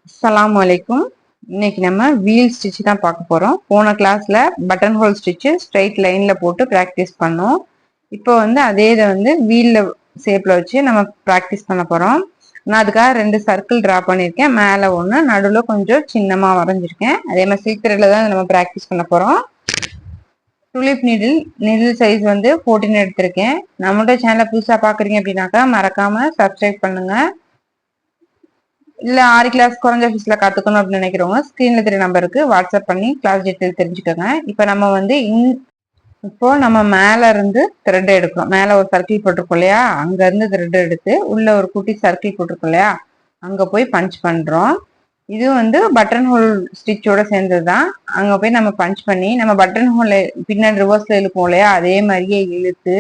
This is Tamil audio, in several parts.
அஸ்ஸலாமு அலைக்கும். இன்னைக்கு நம்ம வீல் ஸ்டிச் தான் பார்க்க போறோம். போன கிளாஸ்ல பட்டன் ஹோல் ஸ்டிச் ஸ்ட்ரைட் லைன்ல போட்டு பிராக்டிஸ் பண்ணோம். இப்போ அதே இதை வீல்ல ஷேப்ல வச்சு நம்ம பிராக்டிஸ் பண்ண போறோம். நான் அதுக்காக 2 சர்க்கிள் டிரா பண்ணியிருக்கேன். மேலே ஒன்று, நடுவில் கொஞ்சம் சின்னமா வரைஞ்சிருக்கேன். அதே மாதிரி சீக்கிரத்தில் தான் நம்ம பிராக்டிஸ் பண்ண போறோம். துலிப் நீடில் சைஸ் 14 எடுத்திருக்கேன். நம்மளோட சேனலை புதுசாக பார்க்குறீங்க அப்படின்னாக்கா மறக்காம சப்ஸ்கிரைப் பண்ணுங்க. இல்ல ஆரி கிளாஸ் குறைஞ்ச ஃபீஸ்ல கத்துக்கணும் அப்படின்னு நினைக்கிறவங்க ஸ்கிரீன்ல தெரிய நம்பருக்கு வாட்ஸ்அப் பண்ணி கிளாஸ் டீட்டெயில் தெரிஞ்சுக்கோங்க. இப்போ நம்ம மேல இருந்து த்ரெட் எடுக்கிறோம். மேல ஒரு சர்க்கிள் போட்டிருக்கோம் இல்லையா, அங்க இருந்து த்ரெட் எடுத்து உள்ள ஒரு குட்டி சர்க்கிள் போட்டிருக்கோம் இல்லையா, அங்க போய் பஞ்ச் பண்றோம். இது பட்டன் ஹோல் ஸ்டிச்சோட சேர்ந்ததுதான். அங்க போய் நம்ம பஞ்ச் பண்ணி நம்ம பட்டன் ஹோல் பின்னாடி ரிவர்ஸ்ல இழுப்போம் இல்லையா, அதே மாதிரியே இழுத்து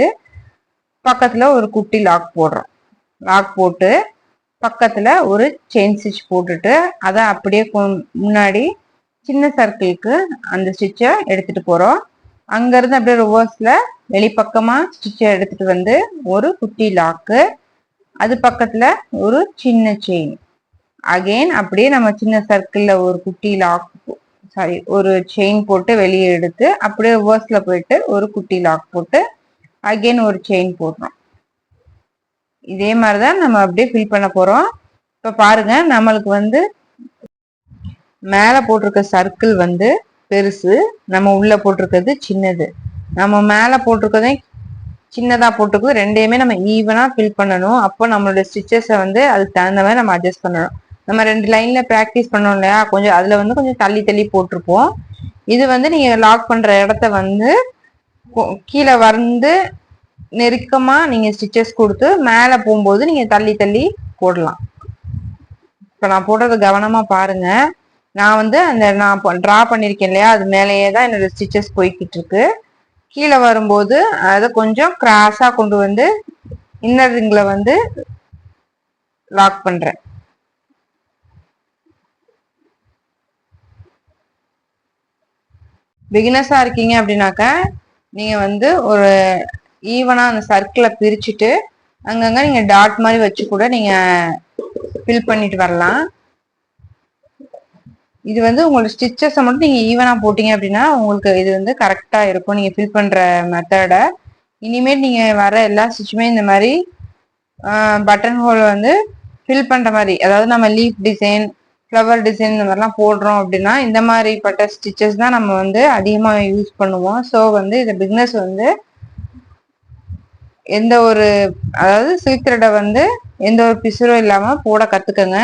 பக்கத்துல ஒரு குட்டி லாக் போடுறோம். லாக் போட்டு பக்கத்துல ஒரு செயின் ஸ்டிச் போட்டுட்டு அதை அப்படியே முன்னாடி சின்ன சர்க்கிளுக்கு அந்த ஸ்டிச்சை எடுத்துட்டு போறோம். அங்க இருந்து அப்படியே ரிவர்ஸ்ல வெளிப்பக்கமா ஸ்டிச்சை எடுத்துட்டு ஒரு குட்டி லாக்கு, அது பக்கத்துல ஒரு சின்ன செயின். அகெயின் அப்படியே நம்ம சின்ன சர்க்கிள்ல ஒரு குட்டி லாக் ஒரு செயின் போட்டு வெளியே எடுத்து அப்படியே ரிவர்ஸ்ல போயிட்டு ஒரு குட்டி லாக் போட்டு அகெயின் ஒரு செயின் போடுறோம். இதே மாதிரிதான் நம்ம அப்படியே ஃபில் பண்ண போறோம். இப்ப பாருங்க, நம்மளுக்கு மேல போட்டிருக்க சர்க்கிள் பெருசு, நம்ம உள்ள போட்டிருக்கிறது சின்னது. நம்ம மேல போட்டிருக்கதே சின்னதா போட்டிருக்கு, ரெண்டையுமே நம்ம ஈவனா ஃபில் பண்ணணும். அப்போ நம்மளோட ஸ்டிச்சஸை அதுக்கு தகுந்த மாதிரி நம்ம அட்ஜஸ்ட் பண்ணணும். நம்ம 2 லைன்ல பிராக்டிஸ் பண்ணோம் இல்லையா, கொஞ்சம் அதுல கொஞ்சம் தள்ளி தள்ளி போட்டிருப்போம். இது நீங்க லாக் பண்ற இடத்த கீழே நெருக்கமா நீங்க ஸ்டிச்சஸ் கொடுத்து மேல போகும்போது நீங்க தள்ளி தள்ளி போடலாம். இப்ப நான் போடுறது கவனமா பாருங்க. நான் நான் டிரா பண்ணிருக்கேன் இல்லையா, அது மேலேயே தான் என்னோட ஸ்டிச்சஸ் போய்கிட்டு இருக்கு. கீழே வரும்போது அதை கொஞ்சம் கிராஸா கொண்டு இன்னர் ரிங்ல லாக் பண்றேன். பிகினஸா இருக்கீங்க அப்படின்னாக்கா நீங்க ஒரு ஈவனா அந்த சர்க்கிளை பிரிச்சுட்டு அங்கங்க நீங்க டாட் மாதிரி வச்சு கூட நீங்க ஃபில் பண்ணிட்டு வரலாம். இது உங்களோட ஸ்டிச்சஸை மட்டும் நீங்க ஈவனா போட்டீங்க அப்படின்னா உங்களுக்கு இது கரெக்டா இருக்கும். நீங்க ஃபில் பண்ற மெத்தட இனிமேல் நீங்க வர எல்லா ஸ்டிச்சுமே இந்த மாதிரி பட்டன் ஹோல் ஃபில் பண்ற மாதிரி, அதாவது நம்ம லீஃப் டிசைன், ஃப்ளவர் டிசைன் இந்த மாதிரிலாம் போடுறோம் அப்படின்னா இந்த மாதிரிப்பட்ட ஸ்டிச்சஸ் தான் நம்ம அதிகமா யூஸ் பண்ணுவோம். ஸோ இந்த பிக்னஸ் எந்த ஒரு, அதாவது சில்க் த்ரெட்டை எந்த ஒரு பிசுறும் இல்லாம போட கத்துக்கங்க.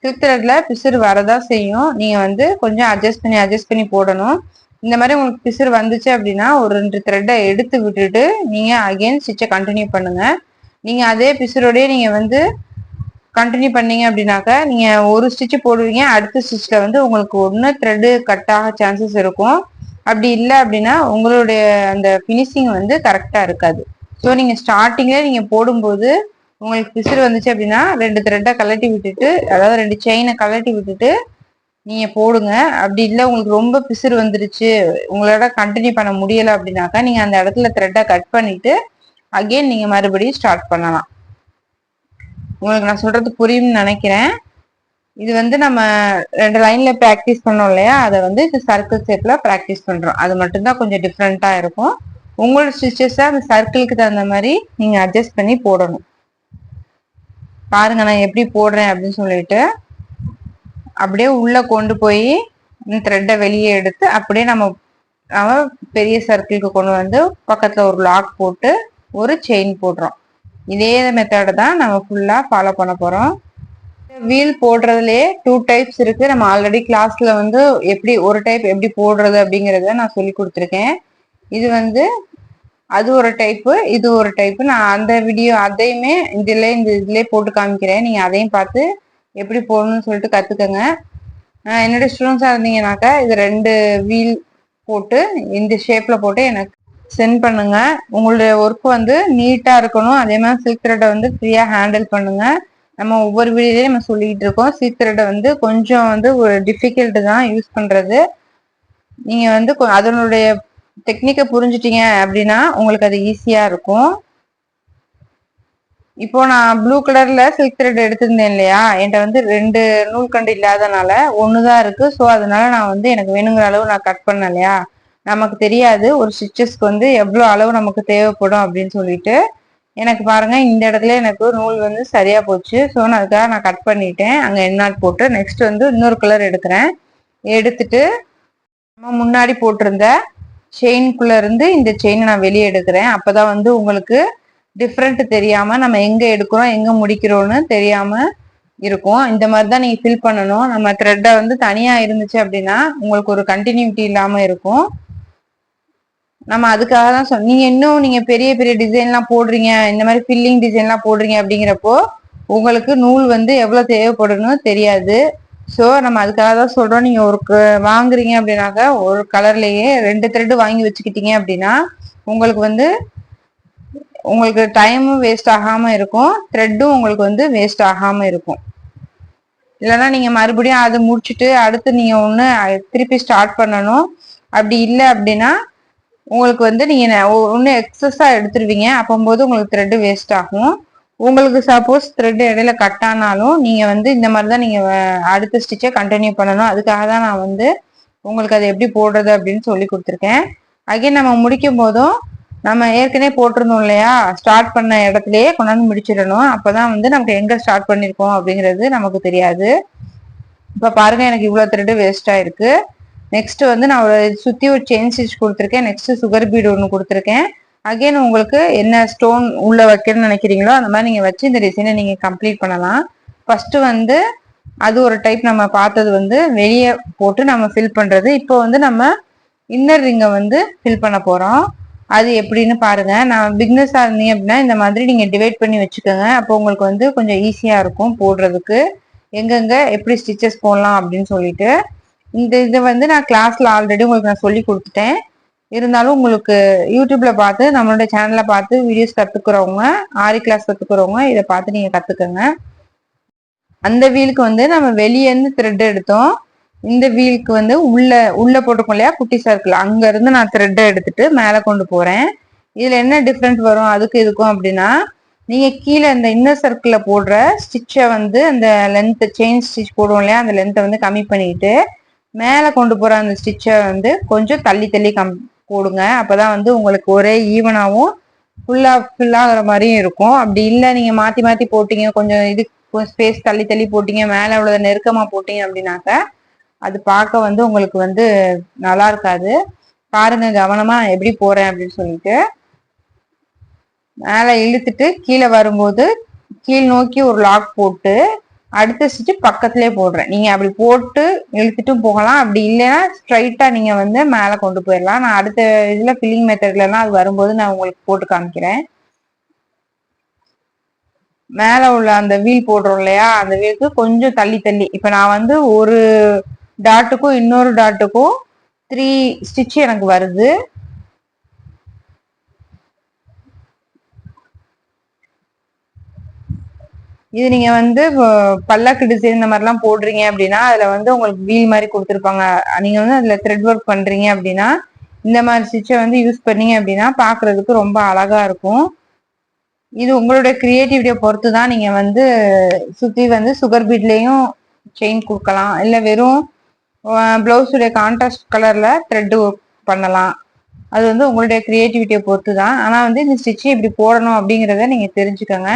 சில்க் த்ரெட்ல பிசுறு வரதான் செய்யும். நீங்க கொஞ்சம் அட்ஜஸ்ட் பண்ணி போடணும். இந்த மாதிரி உங்களுக்கு பிசுறு வந்துச்சு அப்படின்னா ஒரு 2 த்ரெட்டை எடுத்து விட்டுட்டு நீங்க அகைன் ஸ்டிச்சை கண்டினியூ பண்ணுங்க. நீங்க அதே பிசுரோடய நீங்க கண்டினியூ பண்ணீங்க அப்படின்னாக்கா நீங்க ஒரு ஸ்டிச் போடுவீங்க, அடுத்த ஸ்டிச்ல உங்களுக்கு ஒன்று த்ரெட்டு கட் ஆக சான்சஸ் இருக்கும். அப்படி இல்லை அப்படின்னா உங்களுடைய அந்த பினிஷிங் கரெக்டா இருக்காது. ஸோ நீங்க ஸ்டார்டிங்ல நீங்க போடும்போது உங்களுக்கு பிசுறு வந்துச்சு அப்படின்னா 2 த்ரெட்டை கலட்டி விட்டுட்டு, அதாவது 2 செயினை கலட்டி விட்டுட்டு நீங்க போடுங்க. அப்படி இல்லை உங்களுக்கு ரொம்ப பிசுறு வந்துருச்சு, உங்களோட கண்டினியூ பண்ண முடியலை அப்படின்னாக்கா நீங்க அந்த இடத்துல த்ரெட்டை கட் பண்ணிட்டு அகெயின் நீங்க மறுபடியும் ஸ்டார்ட் பண்ணலாம். உங்களுக்கு நான் சொல்றது புரியும்னு நினைக்கிறேன். இது நம்ம 2 லைன்ல பிராக்டிஸ் பண்ணோம் இல்லையா, அதை இது சர்க்கிள் ஷேப்ல பிராக்டிஸ் பண்றோம். அது மட்டும்தான் கொஞ்சம் டிஃப்ரெண்டா இருக்கும். உங்களோட ஸ்டிச்சஸை அந்த சர்க்கிளுக்கு தகுந்த மாதிரி நீங்க அட்ஜஸ்ட் பண்ணி போடணும். பாருங்க நான் எப்படி போடுறேன் அப்படின்னு சொல்லிட்டு அப்படியே உள்ள கொண்டு போய் த்ரெட்டை வெளியே எடுத்து அப்படியே நம்ம பெரிய சர்க்கிளுக்கு கொண்டு பக்கத்துல ஒரு லாக் போட்டு ஒரு செயின் போடுறோம். இதே மெத்தட தான் நம்ம ஃபுல்லா ஃபாலோ பண்ண போறோம். வீல் போடுறதுலயே 2 டைப்ஸ் இருக்கு. நம்ம ஆல்ரெடி கிளாஸ்ல எப்படி ஒரு டைப் எப்படி போடுறது அப்படிங்கறத நான் சொல்லி கொடுத்துருக்கேன். இது அது ஒரு டைப்பு, இது ஒரு டைப்பு. நான் அந்த வீடியோ அதையுமே இதுலயே போட்டு காமிக்கிறேன். நீங்க அதையும் பார்த்து எப்படி போடணும்னு சொல்லிட்டு கத்துக்கங்க. என்னோட ஸ்டூடெண்ட்ஸா இருந்தீங்கன்னாக்கா இது 2 வீல் போட்டு இந்த ஷேப்ல போட்டு எனக்கு சென்ட் பண்ணுங்க. உங்களுடைய ஒர்க் நீட்டா இருக்கணும். அதே மாதிரி சில்க் த்ரெட்டை ஃப்ரீயா ஹேண்டில் பண்ணுங்க. நம்ம ஒவ்வொரு வீடியோலயும் நம்ம சொல்லிட்டு இருக்கோம், சில்க் த்ரெட்டை கொஞ்சம் ஒரு டிஃபிகல்ட் தான் யூஸ் பண்றது. நீங்க அதனுடைய டெக்னிக்கை புரிஞ்சுட்டீங்க அப்படின்னா உங்களுக்கு அது ஈஸியா இருக்கும். இப்போ நான் ப்ளூ கலர்ல சில்க் த்ரெட் எடுத்திருந்தேன் இல்லையா, என்கிட்ட வந்து 2 நூல் கண்டு இல்லாதனால ஒண்ணுதான் இருக்கு. ஸோ அதனால நான் வந்து எனக்கு வேணுங்கிற அளவு நான் கட் பண்ணேன் இல்லையா. நமக்கு தெரியாது ஒரு ஸ்டிச்சஸ்க்கு வந்து எவ்வளவு அளவு நமக்கு தேவைப்படும் அப்படின்னு சொல்லிட்டு. எனக்கு பாருங்க இந்த இடத்துல எனக்கு நூல் வந்து சரியா போச்சு. ஸோ நான் அதுக்காக நான் கட் பண்ணிட்டேன் அங்க எண்ணாட் போட்டு. நெக்ஸ்ட் வந்து இன்னொரு கலர் எடுக்கிறேன். எடுத்துட்டு நம்ம முன்னாடி போட்டிருந்த செயின்குள்ள இருந்து இந்த செயினை நான் வெளியே எடுக்கிறேன். அப்பதான் வந்து உங்களுக்கு டிஃப்ரெண்ட் தெரியாம நம்ம எங்க எடுக்கிறோம் எங்க முடிக்கிறோம்னு தெரியாம இருக்கும். இந்த மாதிரி தான் நீங்க ஃபில் பண்ணணும். நம்ம த்ரெட்டை வந்து தனியா இருந்துச்சு அப்படின்னா உங்களுக்கு ஒரு கண்டினியூட்டி இல்லாம இருக்கும். நம்ம அதுக்காக தான் நீங்க இன்னும் நீங்க பெரிய பெரிய டிசைன்லாம் போடுறீங்க, இந்த மாதிரி ஃபில்லிங் டிசைன்லாம் போடுறீங்க அப்படிங்கிறப்போ உங்களுக்கு நூல் வந்து எவ்வளவு தேவைப்படணும்னு தெரியாது. ஸோ நம்ம அதுக்காக தான் சொல்றோம். நீங்க ஒரு வாங்குறீங்க அப்படின்னாக்க ஒரு கலர்லயே 2 த்ரெட் வாங்கி வச்சுக்கிட்டீங்க அப்படின்னா உங்களுக்கு வந்து உங்களுக்கு டைமும் வேஸ்ட் ஆகாம இருக்கும், த்ரெட்டும் உங்களுக்கு வந்து வேஸ்ட் ஆகாம இருக்கும். இல்லைன்னா நீங்க மறுபடியும் அதை முடிச்சுட்டு அடுத்து நீங்க ஒண்ணு திருப்பி ஸ்டார்ட் பண்ணணும். அப்படி இல்லை அப்படின்னா உங்களுக்கு வந்து நீங்க ஒண்ணு எக்ஸஸா எடுத்துருவீங்க. அப்போது உங்களுக்கு த்ரெட் வேஸ்ட் ஆகும். உங்களுக்கு சப்போஸ் த்ரெட் இடையில கட் ஆனாலும் நீங்க வந்து இந்த மாதிரிதான் நீங்க அடுத்த ஸ்டிச்சை கண்டினியூ பண்ணணும். அதுக்காக தான் நான் வந்து உங்களுக்கு அதை எப்படி போடுறது அப்படின்னு சொல்லி கொடுத்துருக்கேன். அகைன் நம்ம முடிக்கும் போதும் நம்ம ஏற்கனவே போட்டிருந்தோம் இல்லையா, ஸ்டார்ட் பண்ண இடத்துலயே கொண்டாந்து முடிச்சிடணும். அப்பதான் வந்து நமக்கு எங்க ஸ்டார்ட் பண்ணிருக்கோம் அப்படிங்கிறது நமக்கு தெரியாது. இப்ப பாருங்க எனக்கு இவ்வளவு த்ரெட் வேஸ்ட் ஆயிருக்கு. நெக்ஸ்ட் வந்து நான் ஒரு சுத்தி ஒரு செயின் ஸ்டிச் கொடுத்துருக்கேன். நெக்ஸ்ட் சுகர் பீடு ஒன்று கொடுத்துருக்கேன். அகைன் உங்களுக்கு என்ன ஸ்டோன் உள்ள வைக்கணும்னு நினைக்கிறீங்களோ அந்த மாதிரி நீங்க வச்சு இந்த டிசைனை நீங்க கம்ப்ளீட் பண்ணலாம். ஃபர்ஸ்ட் வந்து அது ஒரு டைப் நம்ம பார்த்தது வந்து வெளியே போட்டு நம்ம ஃபில் பண்றது. இப்போ வந்து நம்ம இன்னர் ரிங்கை வந்து ஃபில் பண்ண போறோம். அது எப்படின்னு பாருங்க. நான் பிக்னஸா இருந்தீங்க அப்படின்னா இந்த மாதிரி நீங்க டிவைட் பண்ணி வச்சுக்கோங்க. அப்போ உங்களுக்கு வந்து கொஞ்சம் ஈஸியா இருக்கும் போடுறதுக்கு, எங்கெங்க எப்படி ஸ்டிச்சஸ் போடலாம் அப்படின்னு சொல்லிட்டு. இதை வந்து நான் கிளாஸ்ல ஆல்ரெடி உங்களுக்கு நான் சொல்லி கொடுத்துட்டேன். இருந்தாலும் உங்களுக்கு யூடியூப்ல பார்த்து நம்மளுடைய சேனல்ல பார்த்து வீடியோஸ் கத்துக்கிறவங்க, ஆரி கிளாஸ் கத்துக்கிறவங்க இதை பார்த்து நீங்க கத்துக்கோங்க. அந்த வீலுக்கு வந்து நம்ம வெளியே இருந்து த்ரெட் எடுத்தோம். இந்த வீலுக்கு வந்து உள்ள போட்டிருக்கோம் இல்லையா குட்டி சர்க்கிள், அங்க இருந்து நான் த்ரெட்டை எடுத்துட்டு மேல கொண்டு போறேன். இதுல என்ன டிஃப்ரெண்ட் வரும் அதுக்கு இதுக்கும் அப்படின்னா, நீங்க கீழே இந்த இன்னர் சர்க்கிள்ல போடுற ஸ்டிச்சை வந்து அந்த லென்த் செயின் ஸ்டிச் போடுவோம் இல்லையா, அந்த லென்த்தை வந்து கம்மி பண்ணிட்டு மேல கொண்டு போற அந்த ஸ்டிச்சை வந்து கொஞ்சம் தள்ளி தள்ளி போடுங்க. அப்பதான் வந்து உங்களுக்கு ஒரே ஈவனாவும் ஃபுல் ஆகுற மாதிரியும் இருக்கும். அப்படி இல்லை நீங்க மாத்தி மாத்தி போட்டீங்க, கொஞ்சம் இது ஸ்பேஸ் தள்ளி தள்ளி போட்டீங்க, மேல அவ்வளவு நெருக்கமா போட்டீங்க அப்படின்னாக்க அது பார்க்க வந்து உங்களுக்கு வந்து நல்லா இருக்காது. பாருங்க கவனமா எப்படி போறேன் அப்படின்னு சொல்லிட்டு. மேல இழுத்துட்டு கீழே வரும்போது கீழ் நோக்கி ஒரு லாக் போட்டு அடுத்த ஸ்டிச் பக்கத்துலயே போடுறேன். நீங்க அப்படி போட்டு இழுத்துட்டும் போகலாம். அப்படி இல்லைன்னா ஸ்ட்ரைட்டா நீங்க வந்து மேல கொண்டு போயிடலாம். நான் அடுத்த இதுல ஃபில்லிங் மெத்தட்ல எல்லாம் அது வரும்போது நான் உங்களுக்கு போட்டு காமிக்கிறேன். மேல உள்ள அந்த வீல் போடுறோம் இல்லையா, அந்த வீலுக்கு கொஞ்சம் தள்ளி தள்ளி. இப்ப நான் வந்து ஒரு டாட்டுக்கும் இன்னொரு டாட்டுக்கும் 3 ஸ்டிச் எனக்கு வருது. இது நீங்க வந்து பல்லாக்கு டிசைன் இந்த மாதிரிலாம் போடுறீங்க அப்படின்னா அதுல வந்து உங்களுக்கு வீல் மாதிரி கொடுத்துருப்பாங்க. நீங்க வந்து அதுல த்ரெட் ஒர்க் பண்றீங்க அப்படின்னா இந்த மாதிரி ஸ்டிச்சை வந்து யூஸ் பண்ணீங்க அப்படின்னா பாக்குறதுக்கு ரொம்ப அழகா இருக்கும். இது உங்களுடைய கிரியேட்டிவிட்டியை பொறுத்து தான். நீங்க வந்து சுத்தி வந்து சுகர் பீட்லயும் செயின் கொடுக்கலாம், இல்ல வெறும் பிளவுஸுடைய கான்ட்ராஸ்ட் கலர்ல த்ரெட் ஒர்க் பண்ணலாம். அது வந்து உங்களுடைய கிரியேட்டிவிட்டியை பொறுத்து தான். ஆனா வந்து இந்த ஸ்டிச்சு இப்படி போடணும் அப்படிங்கிறத நீங்க தெரிஞ்சுக்கோங்க.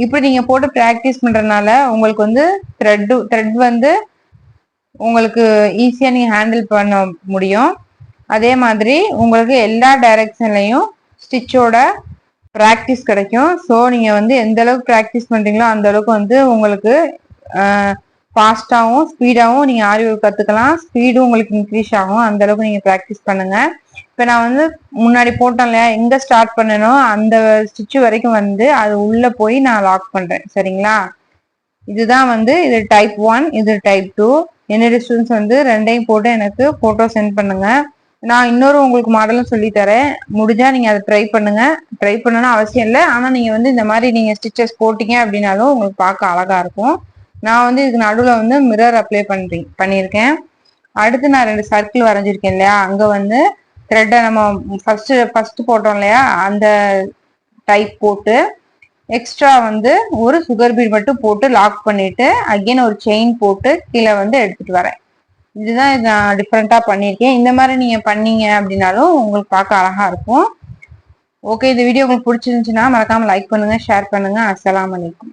இப்படி நீங்க போட்டு ப்ராக்டிஸ் பண்றதுனால உங்களுக்கு வந்து த்ரெட் வந்து உங்களுக்கு ஈஸியா நீங்க ஹேண்டில் பண்ண முடியும். அதே மாதிரி உங்களுக்கு எல்லா டைரக்ஷன்லயும் ஸ்டிச்சோட ப்ராக்டிஸ் கிடைக்கும். ஸோ நீங்க வந்து எந்த அளவுக்கு ப்ராக்டிஸ் பண்றீங்களோ அந்த அளவுக்கு வந்து உங்களுக்கு ஃபாஸ்டாகவும் ஸ்பீடாகவும் நீங்க ஆரி ஒர்க் கத்துக்கலாம். ஸ்பீடும் உங்களுக்கு இன்க்ரீஸ் ஆகும். அந்த அளவுக்கு நீங்க ப்ராக்டிஸ் பண்ணுங்க. இப்ப நான் வந்து முன்னாடி போட்டேன் இல்லையா, எங்க ஸ்டார்ட் பண்ணணும் அந்த ஸ்டிச் வரைக்கும் வந்து அது உள்ள போய் நான் லாக் பண்றேன். சரிங்களா? இதுதான் வந்து இது டைப் 1, இது டைப் 2. என்னுடைய ஸ்டூடெண்ட்ஸ் வந்து ரெண்டையும் போட்டு எனக்கு போட்டோ சென்ட் பண்ணுங்க. நான் இன்னொரு உங்களுக்கு மாடலும் சொல்லி தரேன். முடிஞ்சா நீங்க அதை ட்ரை பண்ணுங்க. ட்ரை பண்ணணும்னு அவசியம் இல்லை, ஆனா நீங்க வந்து இந்த மாதிரி நீங்க ஸ்டிச்சஸ் போட்டீங்க அப்படின்னாலும் உங்களுக்கு பார்க்க அழகா இருக்கும். நான் வந்து இதுக்கு நடுவில் வந்து மிரர் அப்ளை பண்ணியிருக்கேன். அடுத்து நான் 2 சர்க்கிள் வரைஞ்சிருக்கேன் இல்லையா, அங்க வந்து த்ரெட்டை நம்ம ஃபர்ஸ்ட் போட்டோம் இல்லையா அந்த டைப் போட்டு எக்ஸ்ட்ரா வந்து ஒரு சுகர் பீட் மட்டும் போட்டு லாக் பண்ணிட்டு அகைன் ஒரு செயின் போட்டு கீழே வந்து எடுத்துட்டு வரேன். இதுதான் நான் டிஃப்ரெண்டா பண்ணியிருக்கேன். இந்த மாதிரி நீங்க பண்ணீங்க அப்படின்னாலும் உங்களுக்கு பார்க்க அழகா இருக்கும். ஓகே, இந்த வீடியோ உங்களுக்கு பிடிச்சிருந்துச்சுன்னா மறக்காம லைக் பண்ணுங்க, ஷேர் பண்ணுங்க. அஸ்ஸலாமு அலைக்கும்.